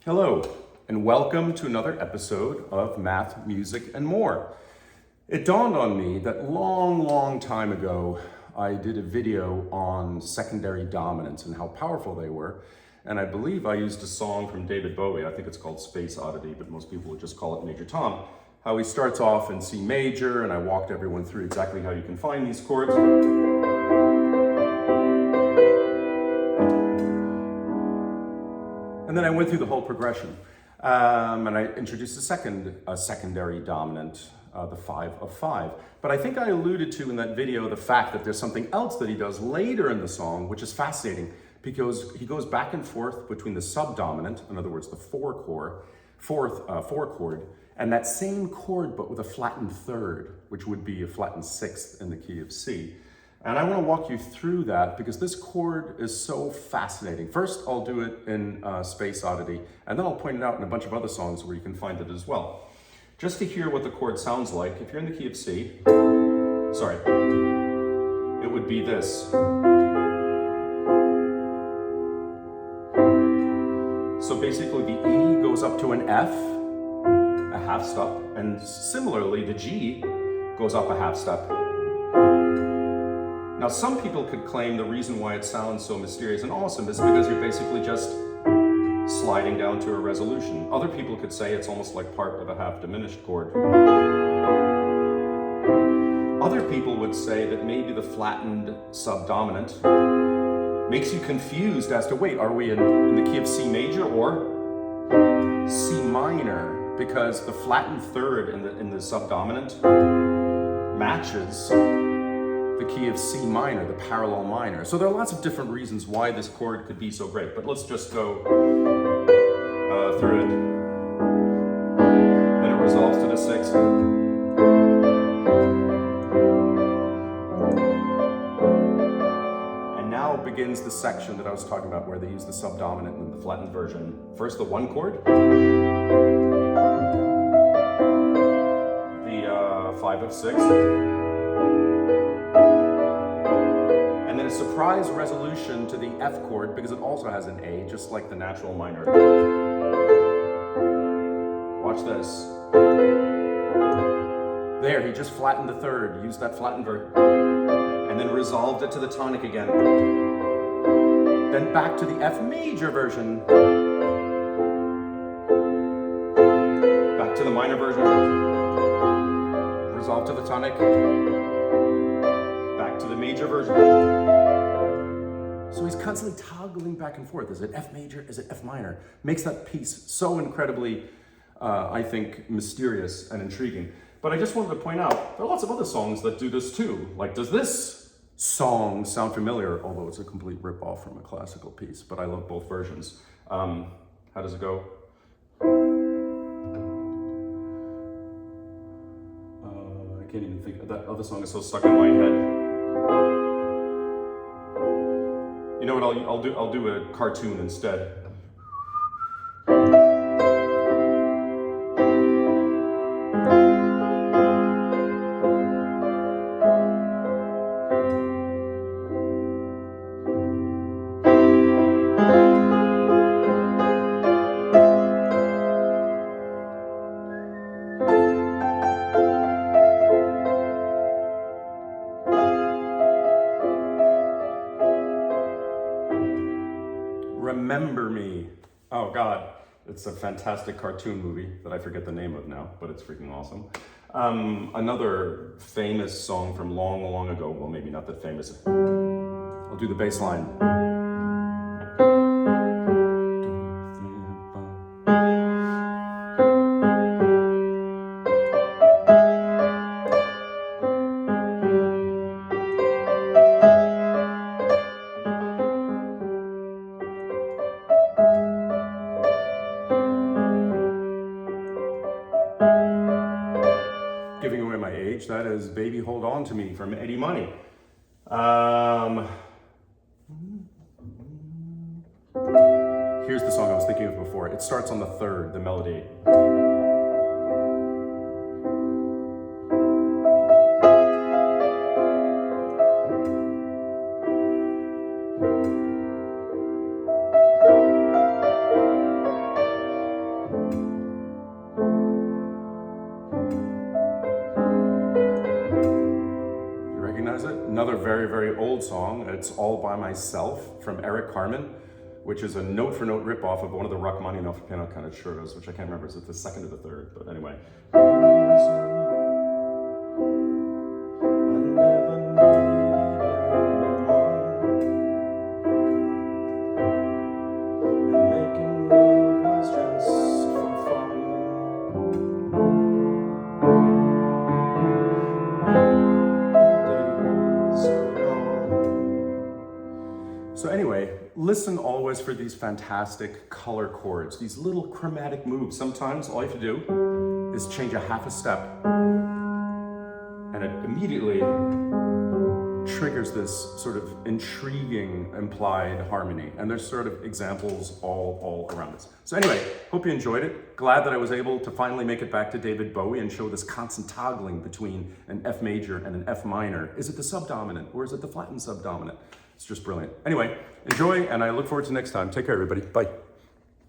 Hello, and welcome to another episode of Math, Music, and More. It dawned on me that long time ago, I did a video on secondary dominants and how powerful they were. And I believe I used a song from David Bowie. I think it's called Space Oddity, but most people would just call it Major Tom. How he starts off in C major, and I walked everyone through exactly how you can find these chords. And then I went through the whole progression. And I introduced a secondary dominant, the 5 of 5. But I think I alluded to in that video the fact that there's something else that he does later in the song, which is fascinating, because he goes back and forth between the subdominant, in other words, the 4 chord, and that same chord, but with a flattened third, which would be a flattened 6th in the key of C. And I want to walk you through that because this chord is so fascinating. First, I'll do it in Space Oddity, and then I'll point it out in a bunch of other songs where you can find it as well. Just to hear what the chord sounds like, if you're in the key of C, it would be this. So basically the E goes up to an F, a half step, and similarly the G goes up a half step. Now, some people could claim the reason why it sounds so mysterious and awesome is because you're basically just sliding down to a resolution. Other people could say it's almost like part of a half diminished chord. Other people would say that maybe the flattened subdominant makes you confused as to, wait, are we in the key of C major or C minor? Because the flattened third in the subdominant matches the key of C minor, the parallel minor. So there are lots of different reasons why this chord could be so great, but let's just go through it. Then it resolves to the 6th. And now begins the section that I was talking about where they use the subdominant in the flattened version. First the 1 chord, the 5 of 6, and then a surprise resolution to the F chord because it also has an A, just like the natural minor. Watch this. There, he just flattened the third, used that flattened version, and then resolved it to the tonic again. Then back to the F major version. Back to the minor version. Resolved to the tonic. Back to the major version. So he's constantly toggling back and forth. Is it F major? Is it F minor? Makes that piece so incredibly, I think, mysterious and intriguing. But I just wanted to point out, there are lots of other songs that do this too. Like, does this song sound familiar? Although it's a complete rip-off from a classical piece, but I love both versions. How does it go? I can't even think, that other song is so stuck in my head. You know what I'll do a cartoon instead. Remember Me. Oh God, it's a fantastic cartoon movie that I forget the name of now, but it's freaking awesome. Another famous song from long ago, well maybe not that famous. I'll do the bass line. Giving away my age, that is Baby Hold On to Me from Eddie Money. Here's the song I was thinking of before. It starts on the 3rd, the melody. another very, very old song. It's All By Myself from Eric Carmen, which is a note-for-note rip-off of one of the Rachmaninoff piano kind of concertos, which I can't remember, is it the second or the third? But anyway. So anyway, listen always for these fantastic color chords, these little chromatic moves. Sometimes all you have to do is change a half a step and it immediately triggers this sort of intriguing implied harmony. And there's sort of examples all around us. So anyway, hope you enjoyed it. Glad that I was able to finally make it back to David Bowie and show this constant toggling between an F major and an F minor. Is it the subdominant or is it the flattened subdominant? It's just brilliant. Anyway, enjoy, and I look forward to next time. Take care, everybody. Bye.